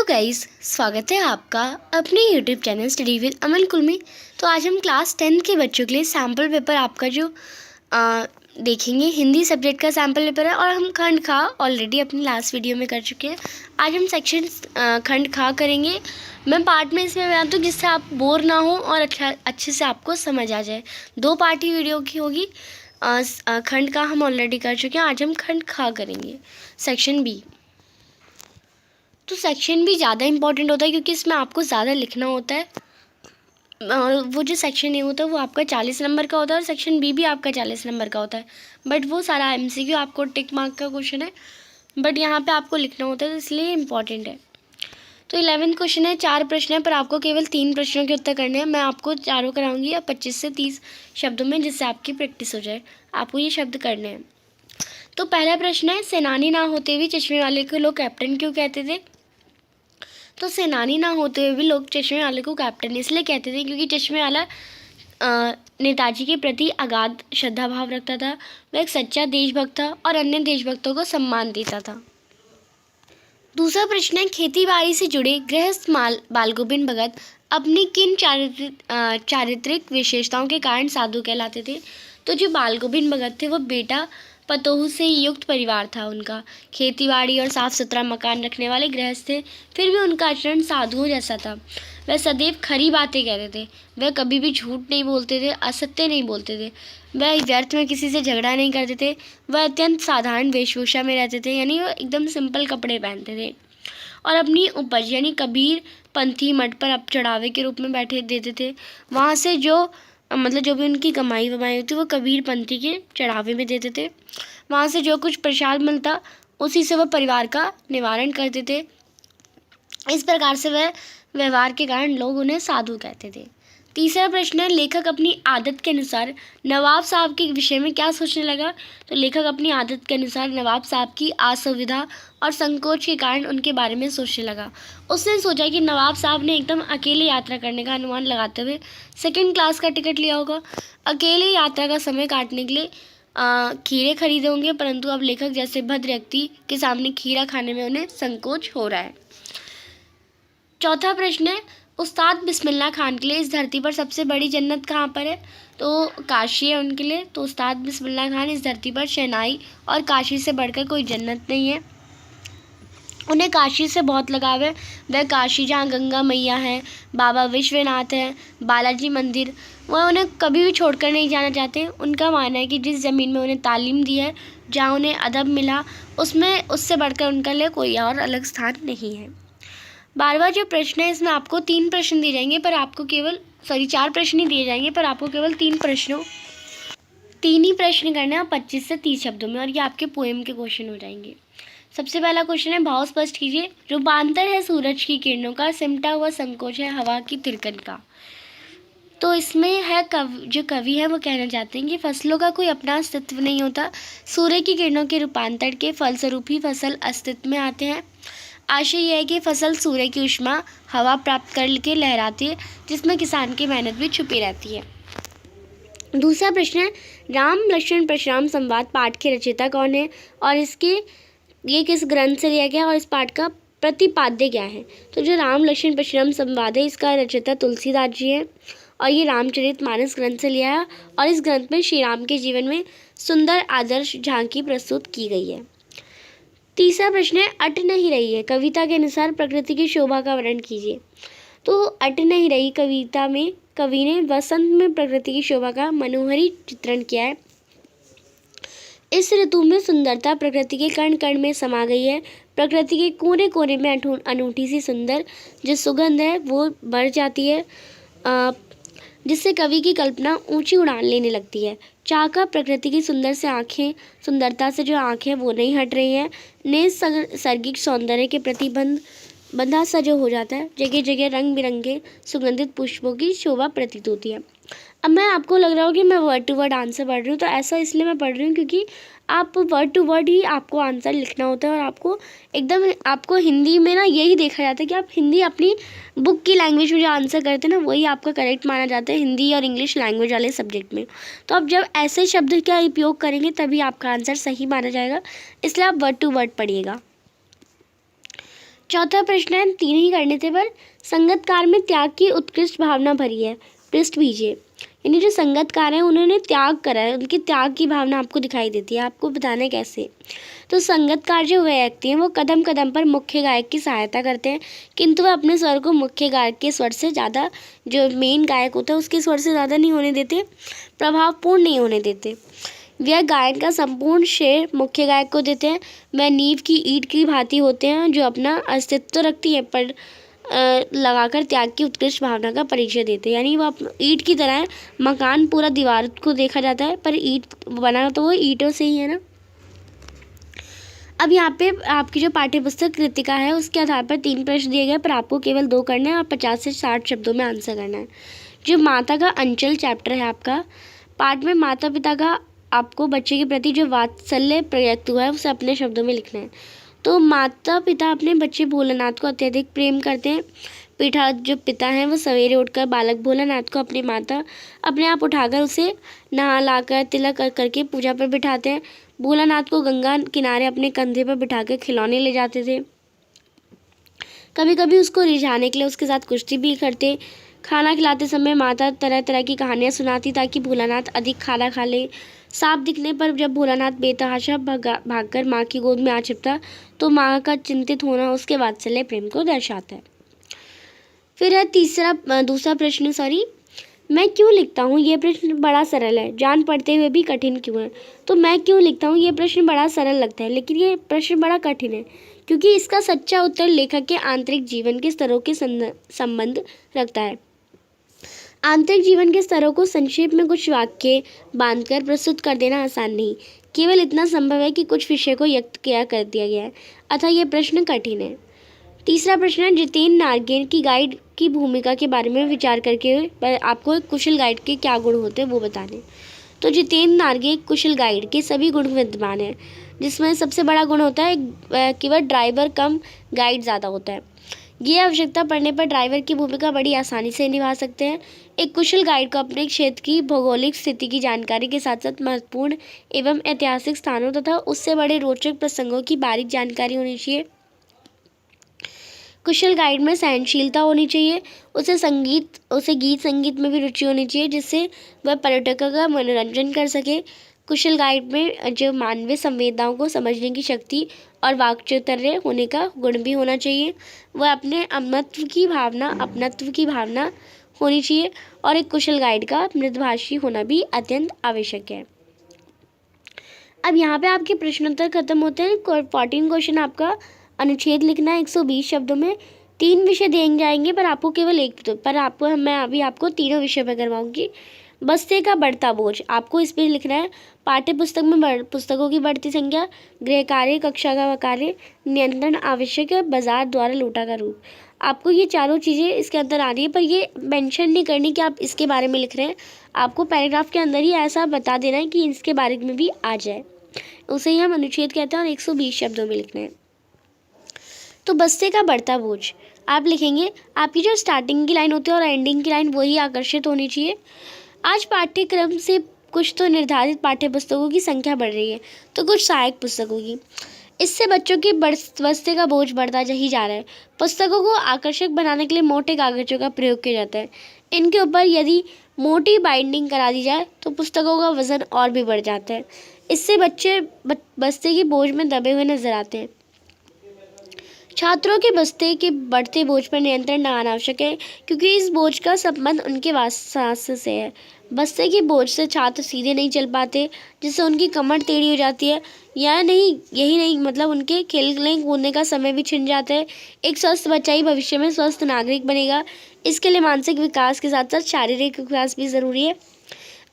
Guys, स्वागत है आपका अपने यूट्यूब चैनल स्टडी विद अमन कुल में। तो आज हम क्लास 10 के बच्चों के लिए सैम्पल पेपर आपका जो देखेंगे, हिंदी सब्जेक्ट का सैम्पल पेपर है। और हम खंड खा ऑलरेडी अपनी लास्ट वीडियो में कर चुके हैं। आज हम सेक्शन खंड खा करेंगे। मैं पार्ट में इसमें बता दूँ जिससे आप बोर ना हो और अच्छे से आपको समझ आ जाए। 2 पार्ट ही वीडियो की होगी। खंड का हम ऑलरेडी कर चुके हैं, आज हम खंड खा करेंगे, सेक्शन बी। तो सेक्शन भी ज़्यादा इंपॉर्टेंट होता है क्योंकि इसमें आपको ज़्यादा लिखना होता है। वो जो सेक्शन ए होता है वो आपका 40 नंबर का होता है और सेक्शन बी भी आपका 40 नंबर का होता है। बट वो सारा MCQ आपको टिक मार्क का क्वेश्चन है, बट यहाँ पे आपको लिखना होता है, तो इसलिए इम्पॉर्टेंट है। तो 11th क्वेश्चन है, 4 प्रश्न है पर आपको केवल 3 प्रश्नों के उत्तर करने हैं। मैं आपको चारों कराऊंगी या 25 से 30 शब्दों में, जिससे आपकी प्रैक्टिस हो जाए। आपको ये शब्द करने हैं। तो पहला प्रश्न है, सेनानी ना होते हुए चश्मे वाले को लोग कैप्टन क्यों कहते थे? तो सेनानी ना होते हुए भी लोग चश्मे वाले को कैप्टन इसलिए कहते थे क्योंकि चश्मे वाला नेताजी के प्रति अगाध श्रद्धा भाव रखता था। वह एक सच्चा देशभक्त था और अन्य देशभक्तों को सम्मान देता था। दूसरा प्रश्न है, खेती बाड़ी से जुड़े गृहस्थ बाल गोविंद भगत अपनी किन चारित्रिक विशेषताओं के कारण साधु कहलाते थे? तो जो बाल गोविंद भगत थे वो बेटा पतोहू से युक्त परिवार था उनका। खेतीबाड़ी और साफ सुथरा मकान रखने वाले गृहस्थ थे, फिर भी उनका आचरण साधुओं जैसा था। वह सदैव खरी बातें कहते थे। वह कभी भी झूठ नहीं बोलते थे, असत्य नहीं बोलते थे। वह व्यर्थ में किसी से झगड़ा नहीं करते थे। वह अत्यंत साधारण वेशभूषा में रहते थे, यानी वह एकदम सिंपल कपड़े पहनते थे। और अपनी उपज यानी कबीर पंथी मठ पर अब चढ़ावे के रूप में बैठे देते थे। वहाँ से जो भी उनकी कमाई वमाई होती वो कबीर पंथी के चढ़ावे में देते थे। वहाँ से जो कुछ प्रसाद मिलता उसी से वह परिवार का निवारण करते थे। इस प्रकार से वह व्यवहार के कारण लोग उन्हें साधु कहते थे। तीसरा प्रश्न है, लेखक अपनी आदत के अनुसार नवाब साहब के विषय में क्या सोचने लगा? तो लेखक अपनी आदत के अनुसार नवाब साहब की असुविधा और संकोच के कारण उनके बारे में सोचने लगा। उसने सोचा कि नवाब साहब ने एकदम अकेले यात्रा करने का अनुमान लगाते हुए 2nd क्लास का टिकट लिया होगा। अकेले यात्रा का समय काटने के लिए खीरे खरीदे होंगे, परंतु अब लेखक जैसे भद्र व्यक्ति के सामने खीरा खाने में उन्हें संकोच हो रहा है। चौथा प्रश्न है, उस्ताद बिस्मिल्लाह खान के लिए इस धरती पर सबसे बड़ी जन्नत कहाँ पर है? तो काशी है उनके लिए। तो उस्ताद बिस्मिल्लाह खान इस धरती पर शहनाई और काशी से बढ़कर कोई जन्नत नहीं है। उन्हें काशी से बहुत लगाव है। वह काशी जहाँ गंगा मैया है, बाबा विश्वनाथ है, बालाजी मंदिर, वह उन्हें कभी भी छोड़कर नहीं जाना चाहते। उनका मानना है कि जिस ज़मीन में उन्हें तालीम दी है, जहाँ उन्हें अदब मिला, उससे बढ़कर उनके लिए कोई और अलग स्थान नहीं है। 12वां जो प्रश्न है, इसमें आपको 3 प्रश्न दिए जाएंगे पर आपको केवल 4 प्रश्न ही दिए जाएंगे पर आपको केवल 3 ही प्रश्न करने हैं 25 से 30 शब्दों में, और ये आपके पोएम के क्वेश्चन हो जाएंगे। सबसे पहला क्वेश्चन है, भाव स्पष्ट कीजिए। रूपांतर है सूरज की किरणों का, सिमटा हुआ संकोच है हवा की तिरकन का। तो इसमें है जो कवि है वो कहना चाहते हैं कि फसलों का कोई अपना अस्तित्व नहीं होता। सूर्य की किरणों के रूपांतर के फलस्वरूप ही फसल अस्तित्व में आते हैं। आशय यह है कि फसल सूर्य की ऊष्मा हवा प्राप्त करके लहराती है, जिसमें किसान की मेहनत भी छुपी रहती है। दूसरा प्रश्न है, राम लक्ष्मण परशुराम संवाद पाठ के रचयिता कौन है और ये किस ग्रंथ से लिया गया और इस पाठ का प्रतिपाद्य क्या है? तो जो राम लक्ष्मण परशुराम संवाद है, इसका रचयिता तुलसीदास जी है और ये रामचरितमानस ग्रंथ से लिया है। और इस ग्रंथ में श्री राम के जीवन में सुंदर आदर्श झांकी प्रस्तुत की गई है। तीसरा प्रश्न है, अट नहीं रही है कविता के अनुसार प्रकृति की शोभा का वर्णन कीजिए। तो अट नहीं रही कविता में कवि ने वसंत में प्रकृति की शोभा का मनोहरी चित्रण किया है। इस ऋतु में सुंदरता प्रकृति के कण कण में समा गई है। प्रकृति के कोने कोने में अनूठी सी सुंदर जो सुगंध है वो बढ़ जाती है, जिससे कवि की कल्पना ऊंची उड़ान लेने लगती है। चाका प्रकृति की सुंदरता से जो आँखें वो नहीं हट रही हैं। नैसर्गिक सौंदर्य के प्रति बंधा सा जो हो जाता है। जगह जगह रंग बिरंगे सुगंधित पुष्पों की शोभा प्रतीत होती है। अब मैं आपको लग रहा हो कि मैं वर्ड टू वर्ड आंसर पढ़ रही हूँ, तो ऐसा इसलिए मैं पढ़ रही हूँ क्योंकि आप वर्ड टू वर्ड ही आपको आंसर लिखना होता है। और आपको हिंदी में ना यही देखा जाता है कि आप हिंदी अपनी बुक की लैंग्वेज में जो आंसर करते हैं ना, वही आपका करेक्ट माना जाता है हिंदी और इंग्लिश लैंग्वेज वाले सब्जेक्ट में। तो आप जब ऐसे शब्द का उपयोग करेंगे तभी आपका आंसर सही माना जाएगा, इसलिए आप वर्ड टू वर्ड पढ़िएगा। चौथा प्रश्न है, तीन ही करने थे पर संगतकार में त्याग की उत्कृष्ट भावना भरी है, पृष्ठ भीजिए। यानी जो संगतकार हैं उन्होंने त्याग करा है, उनकी त्याग की भावना आपको दिखाई देती है, आपको बताना है कैसे। तो संगतकार जो व्यक्ति हैं वो कदम कदम पर मुख्य गायक की सहायता करते हैं, किंतु वह अपने स्वर को मुख्य गायक के स्वर से ज़्यादा, जो मेन गायक होता है उसके स्वर से ज़्यादा नहीं होने देते, प्रभावपूर्ण नहीं होने देते। वह गायन का संपूर्ण श्रेय मुख्य गायक को देते हैं। वह नींव की ईंट की भांति होते हैं जो अपना अस्तित्व रखती है पर लगाकर त्याग की उत्कृष्ट भावना का परिचय देते हैं। यानी वो ईंट की तरह है, मकान पूरा दीवार को देखा जाता है पर ईंट बना तो वो ईंटों से ही है ना। अब यहाँ पे आपकी जो पाठ्य पुस्तक कृतिका है उसके आधार पर 3 प्रश्न दिए गए पर आपको केवल 2 करना है और 50 से 60 शब्दों में आंसर करना है। जो माता का अंचल चैप्टर है आपका, पाठ में माता पिता का आपको बच्चे के प्रति जो वात्सल्य प्रयुक्त हुआ है उसे अपने शब्दों में लिखना है। तो माता पिता अपने बच्चे भोलानाथ को अत्यधिक प्रेम करते हैं। पिता जो पिता हैं वो सवेरे उठकर बालक भोलानाथ को अपनी माता अपने आप उठाकर उसे नहा लाकर तिलक कर करके पूजा पर बिठाते हैं। भोलानाथ को गंगा किनारे अपने कंधे पर बिठाकर खिलौने ले जाते थे। कभी कभी उसको रिझाने के लिए उसके साथ कुश्ती भी करते। खाना खिलाते समय माता तरह तरह की कहानियाँ सुनाती ताकि भोलानाथ अधिक खाना खा ले। सांप दिखने पर जब भोलानाथ बेतहाशा भागकर माँ की गोद में आ छिपता तो माँ का चिंतित होना उसके वात्सल्य प्रेम को दर्शाता है। फिर है दूसरा प्रश्न, मैं क्यों लिखता हूँ, ये प्रश्न बड़ा सरल है, जान पढ़ते हुए भी कठिन क्यों है। तो मैं क्यों लिखता हूँ ये प्रश्न बड़ा सरल लगता है लेकिन ये प्रश्न बड़ा कठिन है क्योंकि इसका सच्चा उत्तर लेखक के आंतरिक जीवन के स्तरों के संबंध रखता है। आंतरिक जीवन के स्तरों को संक्षेप में कुछ वाक्य बांधकर प्रस्तुत कर देना आसान नहीं, केवल इतना संभव है कि कुछ विषय को व्यक्त किया कर दिया गया है, अतः यह प्रश्न कठिन है। तीसरा प्रश्न है, जितेंद्र नारगेन की गाइड की भूमिका के बारे में विचार करके आपको एक कुशल गाइड के क्या गुण होते हैं वो बताने। तो जितेंद्र नारगे कुशल गाइड के सभी गुण विद्यमान हैं, जिसमें सबसे बड़ा गुण होता है कि वह ड्राइवर कम गाइड ज़्यादा होता है। ये आवश्यकता पड़ने पर ड्राइवर की भूमिका बड़ी आसानी से निभा सकते हैं। एक कुशल गाइड को अपने क्षेत्र की भौगोलिक स्थिति की जानकारी के साथ साथ महत्वपूर्ण एवं ऐतिहासिक स्थानों तथा उससे बड़े रोचक प्रसंगों की बारीक जानकारी होनी चाहिए। कुशल गाइड में सहनशीलता होनी चाहिए। उसे गीत संगीत में भी रुचि होनी चाहिए जिससे वह पर्यटकों का मनोरंजन कर सके। कुशल गाइड में जो मानवीय संवेदनाओं को समझने की शक्ति और वाक्चातुर्य होने का गुण भी होना चाहिए। वह अपने अपनत्व की भावना होनी चाहिए और एक कुशल गाइड का मृदुभाषी होना भी अत्यंत आवश्यक है। अब यहाँ पे आपके प्रश्नोत्तर खत्म होते हैं। 14 क्वेश्चन आपका अनुच्छेद लिखना है 120 शब्दों में। 3 विषय दिए जाएंगे पर आपको केवल मैं अभी आपको तीनों विषय पर करवाऊंगी। बस्ते का बढ़ता बोझ, आपको इस पर लिखना है। पाठ्य पुस्तक में पुस्तकों की बढ़ती संख्या, गृह कार्य, कक्षा का कार्य, नियंत्रण आवश्यक है, बाजार द्वारा लूटा का रूप। आपको ये चारों चीज़ें इसके अंदर आ रही है पर ये मेंशन नहीं करनी कि आप इसके बारे में लिख रहे हैं। आपको पैराग्राफ के अंदर ही ऐसा बता देना है कि इसके बारे में भी आ जाए, उसे ही हम अनुच्छेद कहते हैं और 120 शब्दों में लिखना है। तो बस्ते का बढ़ता बोझ आप लिखेंगे। आपकी जो स्टार्टिंग की लाइन होती है और एंडिंग की लाइन वही आकर्षित होनी चाहिए। आज पाठ्यक्रम से कुछ तो निर्धारित पाठ्य पुस्तकों की संख्या बढ़ रही है तो कुछ सहायक पुस्तकों की, इससे बच्चों की बस्ते का बोझ बढ़ता ही जा रहा है। पुस्तकों को आकर्षक बनाने के लिए मोटे कागजों का प्रयोग किया जाता है। इनके ऊपर यदि मोटी बाइंडिंग करा दी जाए तो पुस्तकों का वजन और भी बढ़ जाता है। इससे बच्चे बस्ते की बोझ में दबे हुए नजर आते हैं। छात्रों के बस्ते के बढ़ते बोझ पर नियंत्रण लगाना आवश्यक है क्योंकि इस बोझ का संबंध उनके स्वास्थ्य से है। बस्ते के बोझ से छात्र सीधे नहीं चल पाते जिससे उनकी कमर टेढ़ी हो जाती है। यही नहीं मतलब उनके खेलने कूदने का समय भी छिन जाता है। एक स्वस्थ बच्चा ही भविष्य में स्वस्थ नागरिक बनेगा। इसके लिए मानसिक विकास के साथ साथ शारीरिक विकास भी ज़रूरी है।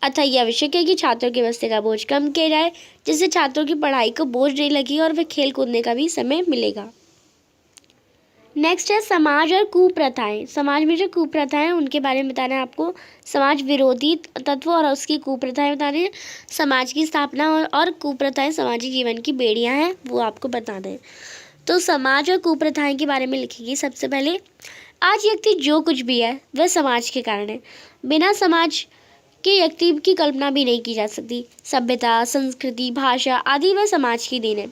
अतः यह आवश्यक है कि छात्रों के बस्ते का बोझ कम किया जाए जिससे छात्रों की पढ़ाई को बोझ नहीं लगी और वे खेल कूदने का भी समय मिलेगा। नेक्स्ट है समाज और कुप्रथाएं। समाज में जो कुप्रथाएं उनके बारे में बताना है आपको। समाज विरोधी तत्व और उसकी कुप्रथाएं बताने हैं। समाज की स्थापना और कुप्रथाएं सामाजिक जीवन की बेड़ियां हैं वो आपको बताना है। तो समाज और कुप्रथाएं के बारे में लिखेंगे। सबसे पहले, आज व्यक्ति जो कुछ भी है वह समाज के कारण है। बिना समाज के व्यक्ति की कल्पना भी नहीं की जा सकती। सभ्यता, संस्कृति, भाषा आदि वह समाज की देन है।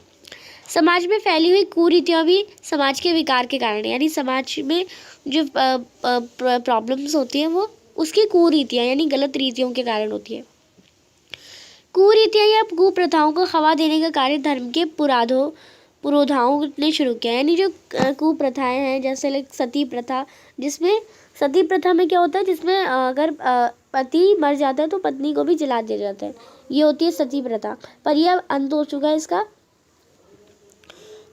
समाज में फैली हुई कुरीतियाँ भी समाज के विकार के कारण, यानी समाज में जो प्रॉब्लम्स होती हैं वो उसकी कुरीतियाँ यानी गलत रीतियों के कारण होती है। कुरीतियाँ या कुप्रथाओं को हवा देने का कार्य धर्म के पुरोधाओं ने शुरू किया। यानी जो कुप्रथाएं हैं, जैसे लाइक सती प्रथा, जिसमें सती प्रथा में क्या होता है, जिसमें अगर पति मर जाता है तो पत्नी को भी जला दिया जाता है, ये होती है सती प्रथा। पर यह अंत हो चुका है इसका।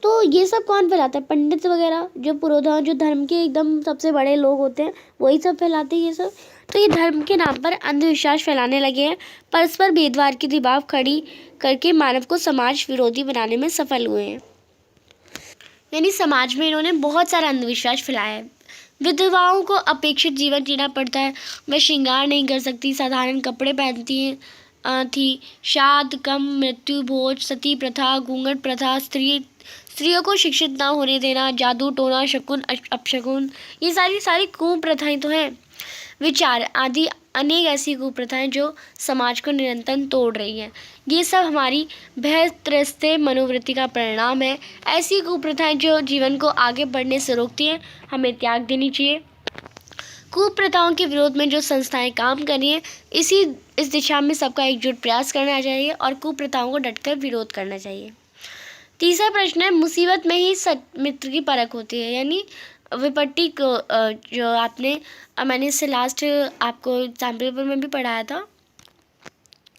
तो ये सब कौन फैलाता है? पंडित वगैरह, जो पुरोधा, जो धर्म के एकदम सबसे बड़े लोग होते हैं, वही सब फैलाते हैं ये सब। तो ये धर्म के नाम पर अंधविश्वास फैलाने लगे हैं, परस्पर भेदभाव की दीवार खड़ी करके मानव को समाज विरोधी बनाने में सफल हुए हैं। यानी समाज में इन्होंने बहुत सारा अंधविश्वास फैलाया है। विधवाओं को अपेक्षित जीवन जीना पड़ता है, वह श्रृंगार नहीं कर सकती, साधारण कपड़े पहनती हैं थी। श्राद्ध, कम, मृत्यु भोज, सती प्रथा, घूंघट प्रथा, स्त्रियों को शिक्षित ना होने देना, जादू टोना, शकुन अपशकुन, ये सारी कुप्रथाएं तो हैं। विचार आदि अनेक ऐसी कुप्रथाएं जो समाज को निरंतर तोड़ रही हैं। ये सब हमारी भयत्रस्त मनोवृत्ति का परिणाम है। ऐसी कुप्रथाएं जो जीवन को आगे बढ़ने से रोकती हैं, हमें त्याग देनी चाहिए। कुप्रथाओं के विरोध में जो संस्थाएं काम कर रही हैं, इस दिशा में सबका एकजुट प्रयास करना चाहिए और कुप्रथाओं को डटकर विरोध करना चाहिए। तीसरा प्रश्न है, मुसीबत में ही मित्र की परख होती है। यानी विपत्ति को जो मैंने इससे लास्ट आपको एग्जाम्पल पेपर में भी पढ़ाया था,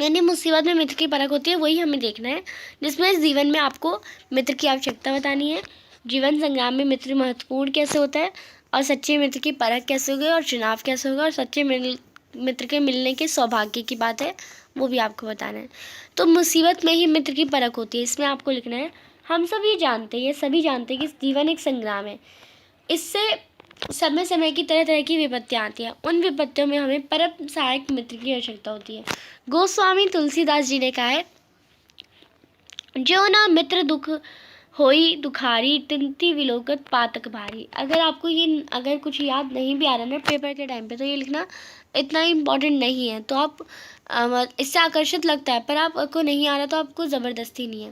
यानी मुसीबत में मित्र की परख होती है, वही हमें देखना है, जिसमें इस जीवन में आपको मित्र की आवश्यकता बतानी है, जीवन संग्राम में मित्र महत्वपूर्ण कैसे होता है, और सच्चे मित्र की परख कैसे होगी, और चुनाव कैसे होगा, और सच्चे मित्र के मिलने के सौभाग्य की बात है, वो भी आपको बताना है। तो मुसीबत में ही मित्र की परख होती है, इसमें आपको लिखना है, हम सब ये जानते हैं, ये सभी जानते हैं कि जीवन एक संग्राम है। इससे समय समय की तरह तरह की विपत्तियाँ आती हैं। उन विपत्तियों में हमें परम सहायक मित्र की आवश्यकता होती है। गोस्वामी तुलसीदास जी ने कहा है, जो ना मित्र दुख होई दुखारी, तिनती विलोकत पातक भारी। अगर कुछ याद नहीं भी आ रहा ना पेपर के टाइम पे, तो ये लिखना इतना इम्पोर्टेंट नहीं है। तो आप इससे आकर्षित लगता है, पर आपको नहीं आ रहा तो आपको ज़बरदस्ती नहीं है।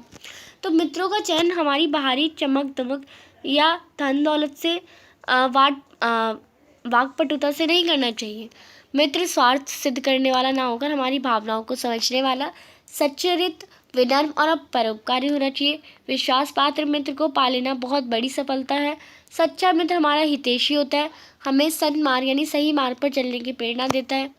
तो मित्रों का चयन हमारी बाहरी चमक दमक या धन दौलत से वाकपटुता से नहीं करना चाहिए। मित्र स्वार्थ सिद्ध करने वाला ना होकर हमारी भावनाओं को समझने वाला, सच्चरित्र, विनम्र और परोपकारी होना चाहिए। विश्वास पात्र मित्र को पा लेना बहुत बड़ी सफलता है। सच्चा मित्र हमारा हितैषी होता है, हमें सन्मार्ग यानी सही मार्ग पर चलने की प्रेरणा देता है,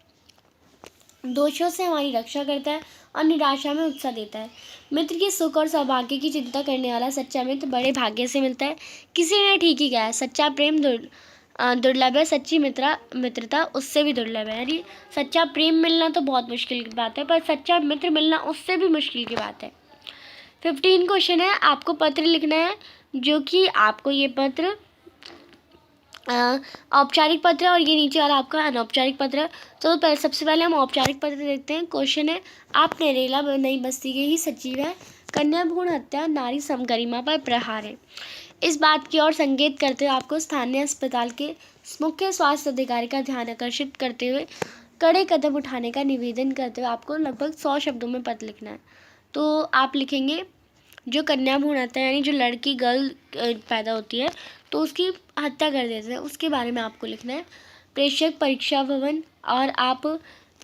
दोषों से हमारी रक्षा करता है और निराशा में उत्साह देता है। मित्र के सुख और सौभाग्य की चिंता करने वाला सच्चा मित्र बड़े भाग्य से मिलता है। किसी ने ठीक ही कहा है, सच्चा प्रेम दुर्लभ है, सच्ची मित्रता उससे भी दुर्लभ है। यानी सच्चा प्रेम मिलना तो बहुत मुश्किल की बात है, पर सच्चा मित्र मिलना उससे भी मुश्किल की बात है। 15 क्वेश्चन है, आपको पत्र लिखना है, जो कि आपको ये पत्र औपचारिक पत्र और ये नीचे वाला आपका अनौपचारिक पत्र है। तो सबसे पहले हम औपचारिक पत्र देखते हैं। क्वेश्चन है, आप नरेला नई बस्ती के ही सचिव हैं, कन्या भ्रूण हत्या नारी समगरिमा पर प्रहार है। इस बात की ओर संकेत करते हुए आपको स्थानीय अस्पताल के मुख्य स्वास्थ्य अधिकारी का ध्यान आकर्षित करते हुए कड़े कदम उठाने का निवेदन करते हुए आपको लगभग 100 शब्दों में पत्र लिखना है। तो आप लिखेंगे, जो कन्या भ्रूण हत्या यानी जो लड़की गर्ल पैदा होती है तो उसकी हत्या कर देते हैं, उसके बारे में आपको लिखना है। प्रेषक परीक्षा भवन, और आप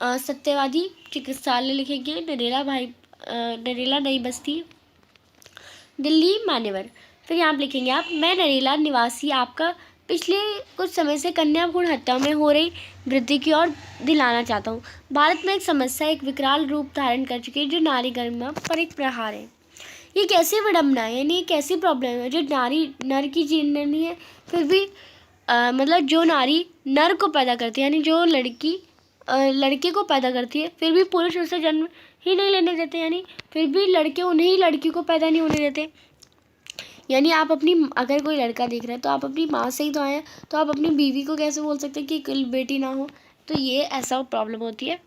सत्यवादी चिकित्सालय लिखेंगे, नरेला नई बस्ती, दिल्ली मान्यवर। फिर यहाँ लिखेंगे आप, मैं नरेला निवासी आपका पिछले कुछ समय से कन्या भ्रूण हत्या में हो रही वृद्धि की ओर दिलाना चाहता हूँ। भारत में एक समस्या एक विकराल रूप धारण कर चुकी है, जो नारी गरिमा पर एक प्रहार है। ये कैसी विडम्बना है, यानी एक ऐसी प्रॉब्लम है जो नर की जननी है, फिर भी मतलब जो नारी नर को पैदा करती है, यानी जो लड़की लड़के को पैदा करती है, फिर भी पुरुष उसे जन्म ही नहीं लेने देते, यानी फिर भी लड़के उन्हें लड़की को पैदा नहीं होने देते। यानी आप अगर कोई लड़का देख रहा है तो आप अपनी माँ से ही तो आए हैं, तो आप अपनी बीवी को कैसे बोल सकते हैं कि कल बेटी ना हो। तो ये ऐसा प्रॉब्लम होती है।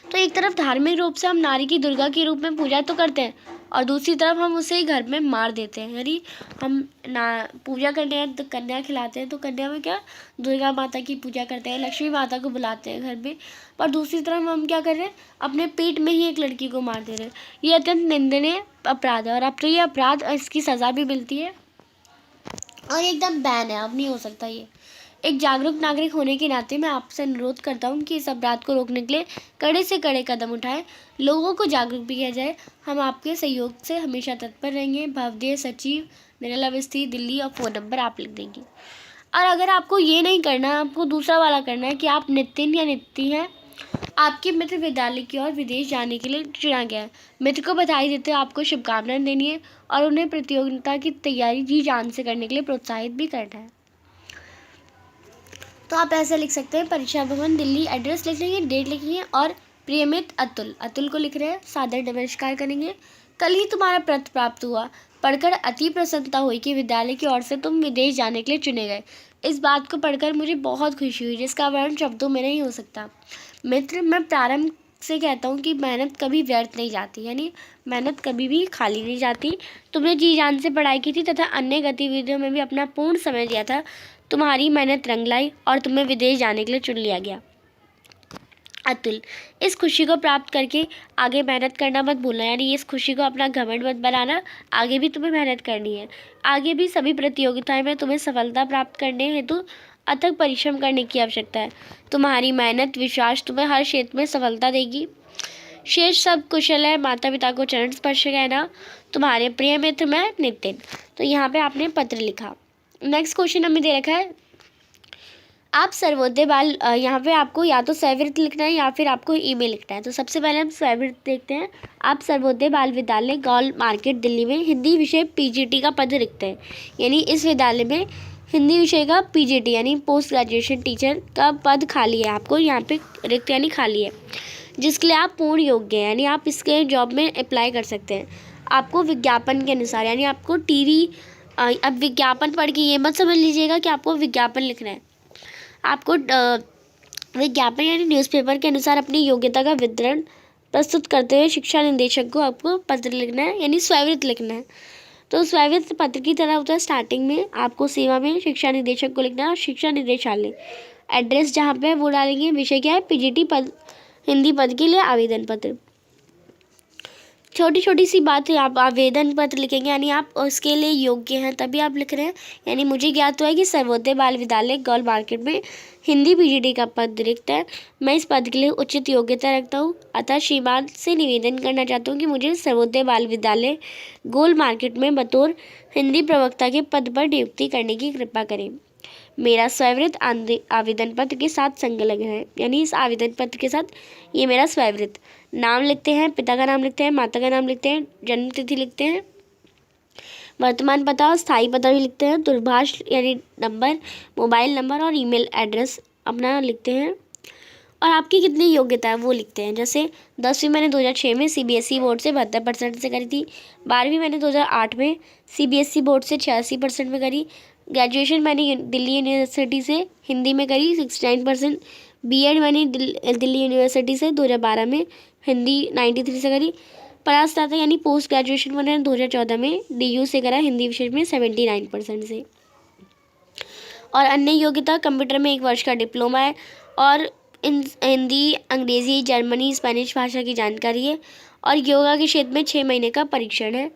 तो एक तरफ धार्मिक रूप से हम नारी की दुर्गा के रूप में पूजा तो करते हैं और दूसरी तरफ हम उसे घर में मार देते हैं। यानी हम ना पूजा करते हैं तो कन्या खिलाते हैं, तो कन्या में क्या दुर्गा माता की पूजा करते हैं, लक्ष्मी माता को बुलाते हैं घर में, पर दूसरी तरफ हम क्या कर रहे हैं, अपने पेट में ही एक लड़की को मार दे रहे हैं। ये अत्यंत निंदनीय अपराध है और अब तो ये अपराध इसकी सज़ा भी मिलती है और एकदम बैन है, अब नहीं हो सकता ये। एक जागरूक नागरिक होने के नाते मैं आपसे अनुरोध करता हूँ कि इस अपराध को रोकने के लिए कड़े से कड़े कदम उठाएं, लोगों को जागरूक भी किया जाए। हम आपके सहयोग से हमेशा तत्पर रहेंगे। भवदेव सचिव, निर्मला अवस्थी, दिल्ली, और फ़ोन नंबर आप लिख देंगे। और अगर आपको ये नहीं करना, आपको दूसरा वाला करना है कि आप नितिन या नित्य हैं, आपके मित्र विद्यालय की ओर विदेश जाने के लिए चुना गया है। मित्र को बधाई देते हुए आपको शुभकामनाएं देनी है और उन्हें प्रतियोगिता की तैयारी जी जान से करने के लिए प्रोत्साहित भी करना है। तो आप ऐसे लिख सकते हैं, परीक्षा भवन दिल्ली, एड्रेस लिख लेंगे, डेट लिखेंगे और प्रियमित अतुल, अतुल को लिख रहे हैं, सादर नमस्कार करेंगे। कल ही तुम्हारा पत्र प्राप्त हुआ, पढ़कर अति प्रसन्नता हुई कि विद्यालय की ओर से तुम विदेश जाने के लिए चुने गए। इस बात को पढ़कर मुझे बहुत खुशी हुई जिसका वर्णन शब्दों में नहीं हो सकता। मित्र, मैं प्रारंभ से कहता हूँ कि मेहनत कभी व्यर्थ नहीं जाती, यानी मेहनत कभी भी खाली नहीं जाती। तुमने जी जान से पढ़ाई की थी तथा अन्य गतिविधियों में भी अपना पूर्ण समय दिया था। तुम्हारी मेहनत रंग लाई और तुम्हें विदेश जाने के लिए चुन लिया गया। अतुल, इस खुशी को प्राप्त करके आगे मेहनत करना मत भूलना, यानी इस खुशी को अपना घमंड मत बनाना। आगे भी तुम्हें मेहनत करनी है, आगे भी सभी प्रतियोगिताएं में तुम्हें सफलता प्राप्त करने हेतु अथक परिश्रम करने की आवश्यकता है। तुम्हारी मेहनत विश्वास तुम्हें हर क्षेत्र में सफलता देगी। शेष सब कुशल है, माता पिता को चरण स्पर्श कहना। तुम्हारे प्रिय मित्र मैं नितिन। तो यहाँ पे आपने पत्र लिखा। नेक्स्ट क्वेश्चन हमें दे रखा है, आप सर्वोदय बाल, यहाँ पे आपको या तो स्ववृत्त लिखना है या फिर आपको ईमेल लिखना है। तो सबसे पहले हम स्ववृत्त देखते हैं। आप सर्वोदय बाल विद्यालय गौल मार्केट दिल्ली में हिंदी विषय पीजीटी का पद रिक्त है, यानी इस विद्यालय में हिंदी विषय का पीजीटी यानी पोस्ट ग्रेजुएशन टीचर का पद खाली है, आपको यहाँ पे रिक्त यानी खाली है, जिसके लिए आप पूर्ण योग्य हैं, यानी आप इसके जॉब में अप्लाई कर सकते हैं। आपको विज्ञापन के अनुसार, यानी आपको टीवी, अब विज्ञापन पढ़ के ये मत समझ लीजिएगा कि आपको विज्ञापन लिखना है। आपको विज्ञापन यानी न्यूज़पेपर के अनुसार अपनी योग्यता का विवरण प्रस्तुत करते हुए शिक्षा निदेशक को आपको पत्र लिखना है, यानी स्ववृत्त लिखना है। तो स्ववृत्त पत्र की तरह होता है, स्टार्टिंग में आपको सेवा में शिक्षा निदेशक को लिखना है और शिक्षा निदेशालय, एड्रेस जहाँ पे है वो डालेंगे। विषय क्या है, पीजीटी पद, हिंदी पद के लिए आवेदन पत्र। छोटी छोटी सी बात है, आप आवेदन पत्र लिखेंगे यानी आप उसके लिए योग्य हैं तभी आप लिख रहे हैं। यानी मुझे ज्ञात हुआ है कि सर्वोदय बाल विद्यालय गौल मार्केट में हिंदी पीजीटी का पद रिक्त है, मैं इस पद के लिए उचित योग्यता रखता हूँ, अतः श्रीमान से निवेदन करना चाहता हूँ कि मुझे सर्वोदय बाल विद्यालय गोल मार्केट में बतौर हिंदी प्रवक्ता के पद पर नियुक्ति करने की कृपा करें। मेरा स्ववृत्त आवेदन पत्र के साथ संलग्न है, यानी इस आवेदन पत्र के साथ ये मेरा स्ववृत्त। नाम लिखते हैं, पिता का नाम लिखते हैं, माता का नाम लिखते हैं, जन्म तिथि लिखते हैं, वर्तमान पता और स्थायी पता भी लिखते हैं, दूरभाष यानी नंबर, मोबाइल नंबर और ईमेल एड्रेस अपना लिखते हैं और आपकी कितनी योग्यता है वो लिखते हैं। जैसे 10वीं मैंने 2006 में सीबीएसई बोर्ड से 72% से करी थी, 12वीं मैंने 2008 में सीबीएसई बोर्ड से 86% में करी, ग्रेजुएशन मैंने दिल्ली यूनिवर्सिटी से हिंदी में करी 69%, बीएड मैंने दिल्ली यूनिवर्सिटी से 2012 में हिंदी 93 से करी, परास्नातक यानी पोस्ट ग्रेजुएशन मैंने 2014 में डीयू से करा हिंदी विषय में 79% से, और अन्य योग्यता कंप्यूटर में 1 वर्ष का डिप्लोमा है और हिंदी, अंग्रेज़ी, जर्मनी, स्पेनिश भाषा की जानकारी है और योगा के क्षेत्र में 6 महीने का परीक्षण है।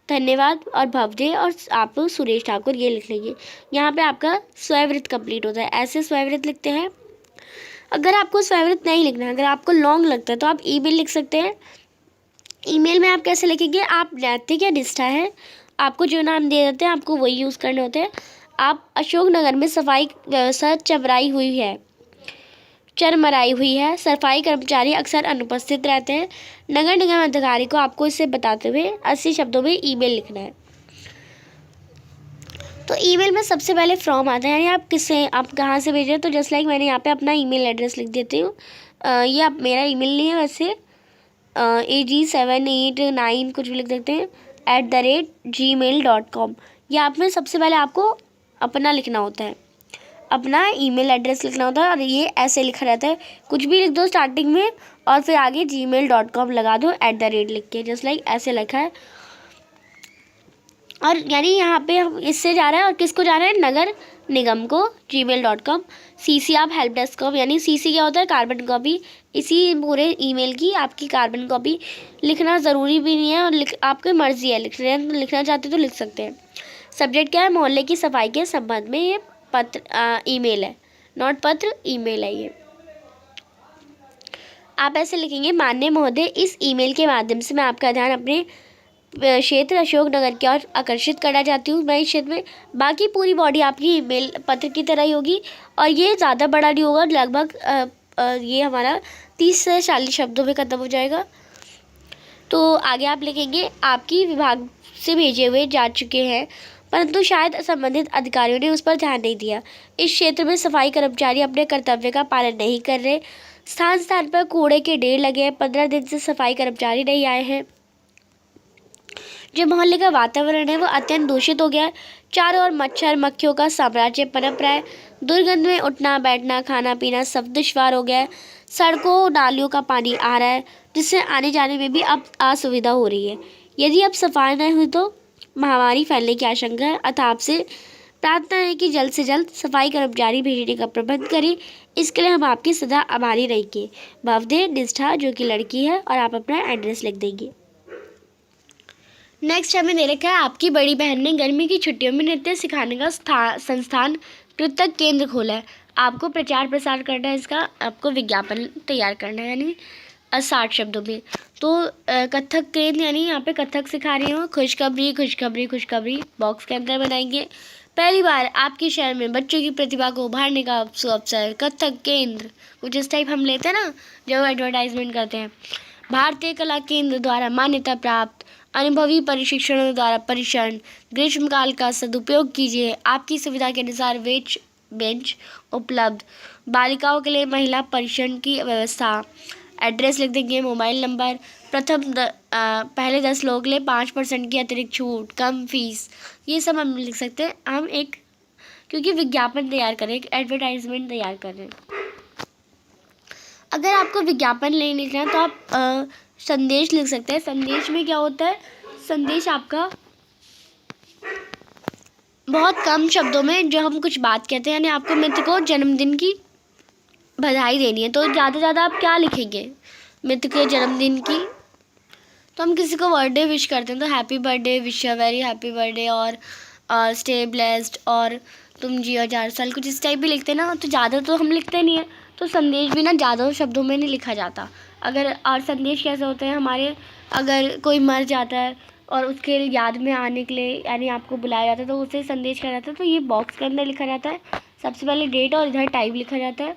धन्यवाद और भवदेव और आप सुरेश ठाकुर ये लिख लीजिए। यहाँ पे आपका स्ववृत्त कंप्लीट होता है। ऐसे स्ववृत्त लिखते हैं। अगर आपको स्ववृत्त नहीं लिखना है, अगर आपको लॉन्ग लगता है तो आप ईमेल लिख सकते हैं। ईमेल में आप कैसे लिखेंगे, आप नैतिक या निष्ठा है, आपको जो नाम दे देते हैं आपको वही यूज़ करने होते हैं। आप अशोकनगर में सफाई व्यवस्था चरमराई हुई है, सफाई कर्मचारी अक्सर अनुपस्थित रहते हैं। नगर निगम अधिकारी को आपको इसे बताते हुए 80 शब्दों में ईमेल लिखना है। तो ईमेल में सबसे पहले फ्रॉम आता है, यानी आप किससे, आप कहाँ से भेज रहे हैं। तो जस्ट लाइक मैंने यहाँ पे अपना ईमेल एड्रेस लिख देती हूँ। ये आप मेरा ईमेल नहीं है वैसे, AG789 कुछ भी लिख देते हैं @gmail.com। ये आप में सबसे पहले आपको अपना लिखना होता है। अपना ईमेल एड्रेस लिखना होता है और ये ऐसे लिखा रहता है, कुछ भी लिख दो स्टार्टिंग में और फिर आगे gmail.com लगा दो @ लिख के, जस्ट लाइक ऐसे लिखा है। और यानी यहाँ पे हम इससे जा रहा है और किसको जा रहा है, नगर निगम को gmail.com। CC आप हेल्प डेस्क को, यानी CC क्या होता है, कार्बन कॉपी। इसी पूरे ईमेल की आपकी कार्बन कॉपी लिखना ज़रूरी भी नहीं है और आपकी मर्ज़ी है, लिखना चाहते तो लिख सकते हैं। सब्जेक्ट क्या है, मोहल्ले की सफाई के संबंध में ये पत्र ईमेल है, नॉट पत्र, ईमेल है ये। आप ऐसे लिखेंगे, माननीय महोदय, इस ईमेल के माध्यम से मैं आपका ध्यान अपने क्षेत्र अशोकनगर की ओर आकर्षित करना चाहती हूँ। मैं इस क्षेत्र में, बाकी पूरी बॉडी आपकी ईमेल पत्र की तरह ही होगी और ये ज़्यादा बड़ा नहीं होगा, लगभग ये हमारा 30 से 40 शब्दों में ख़त्म हो जाएगा। तो आगे आप लिखेंगे, आपकी विभाग से भेजे हुए जा चुके हैं परंतु शायद संबंधित अधिकारियों ने उस पर ध्यान नहीं दिया। इस क्षेत्र में सफाई कर्मचारी अपने कर्तव्य का पालन नहीं कर रहे। स्थान स्थान पर कूड़े के ढेर लगे हैं। 15 दिन से सफाई कर्मचारी नहीं आए हैं। जो मोहल्ले का वातावरण है वो अत्यंत दूषित हो गया है। चारों ओर मच्छर मक्खियों का साम्राज्य पनप रहा है। दुर्गंध में उठना बैठना खाना पीना सब दुश्वार हो गया है। सड़कों नालियों का पानी आ रहा है जिससे आने जाने में भी अब असुविधा हो रही है। यदि अब सफाई नहीं हुई तो महामारी फैलने की आशंका है। अतः आपसे प्रार्थना है कि जल्द से जल्द सफाई कर्मचारी भेजने का प्रबंध करें। इसके लिए हम आपके सदा आभारी रहेंगे। भवदे निष्ठा, जो कि लड़की है, और आप अपना एड्रेस लिख देंगे। नेक्स्ट हमें दे रखा है, आपकी बड़ी बहन ने गर्मी की छुट्टियों में नृत्य सिखाने का संस्थान कृतक केंद्र खोला है। आपको प्रचार प्रसार करना है, इसका आपको विज्ञापन तैयार करना है, यानी 60 शब्दों में। तो कथक केंद्र, यानी यहाँ पे कथक सिखा रही हूँ। खुशखबरी खुशखबरी खुशखबरी बॉक्स के अंदर बनाएंगे। पहली बार आपके शहर में बच्चों की प्रतिभा को उभारने का अवसर, कथक केंद्र, कुछ इस टाइप हम लेते हैं ना जब एडवर्टाइजमेंट करते हैं। भारतीय कला केंद्र द्वारा मान्यता प्राप्त, अनुभवी प्रशिक्षणों द्वारा परिक्षण, ग्रीष्मकाल का सदुपयोग कीजिए। आपकी सुविधा के अनुसार बेंच उपलब्ध, बालिकाओं के लिए महिला परिक्षण की व्यवस्था। एड्रेस लिख देंगे, मोबाइल नंबर। पहले 10 लोगों के लिए 5% की अतिरिक्त छूट, कम फीस, ये सब हम लिख सकते हैं। हम एक, क्योंकि विज्ञापन तैयार करें, एक एडवर्टाइजमेंट तैयार कर रहे हैं। अगर आपको विज्ञापन नहीं लिखना है तो आप संदेश लिख सकते हैं। संदेश में क्या होता है, संदेश आपका बहुत कम शब्दों में जो हम कुछ बात कहते हैं, यानी आपको मित्र को जन्मदिन की बधाई देनी है तो ज़्यादा से ज़्यादा आप क्या लिखेंगे, मित्र के जन्मदिन की। तो हम किसी को बर्थडे विश करते हैं तो happy birthday, wish a very happy birthday, और स्टे ब्लेस्ड, और तुम जियो 4 साल, कुछ इस टाइप भी लिखते हैं ना। तो ज़्यादा तो हम लिखते नहीं है, तो संदेश भी ना ज़्यादा शब्दों में नहीं लिखा जाता। अगर, और संदेश कैसे होते हैं हमारे, अगर कोई मर जाता है और उसके याद में आने के लिए, यानी आपको बुलाया जाता है तो उसे संदेश कहा जाता है। तो ये बॉक्स के अंदर लिखा जाता है। सबसे पहले डेट और इधर टाइप लिखा जाता है।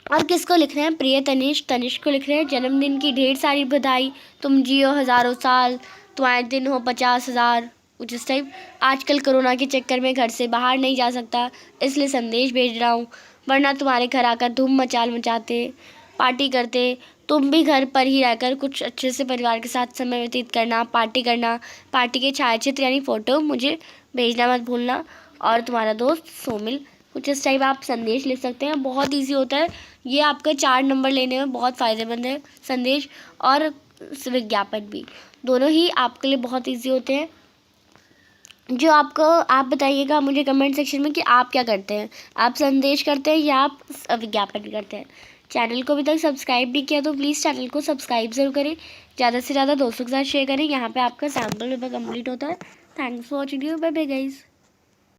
और किसको लिख रहे हैं, प्रिय तनिष्क को लिख रहे हैं। जन्मदिन की ढेर सारी बधाई, तुम जियो हज़ारों साल, तुम्हारे दिन हो 50,000, कुछ इस टाइप। आजकल कोरोना के चक्कर में घर से बाहर नहीं जा सकता, इसलिए संदेश भेज रहा हूँ, वरना तुम्हारे घर आकर धूम मचाते, पार्टी करते। तुम भी घर पर ही रहकर कुछ अच्छे से परिवार के साथ समय व्यतीत करना, पार्टी करना। पार्टी के छायाचित्र यानी फ़ोटो मुझे भेजना मत भूलना। और तुम्हारा दोस्त सोमिल, कुछ इस टाइप आप संदेश लिख सकते हैं। बहुत ईजी होता है ये, आपका 4 नंबर लेने में बहुत फ़ायदेमंद है। संदेश और विज्ञापन भी, दोनों ही आपके लिए बहुत ईजी होते हैं। जो आप बताइएगा मुझे कमेंट सेक्शन में कि आप क्या करते हैं, आप संदेश करते हैं या आप विज्ञापन करते हैं। चैनल को अभी तक सब्सक्राइब भी किया तो प्लीज़ चैनल को सब्सक्राइब ज़रूर करें, ज़्यादा से ज़्यादा दोस्तों के साथ शेयर करें। यहाँ पे आपका सैम्पल पेपर कंप्लीट होता है। Thanks for watching, bye bye guys.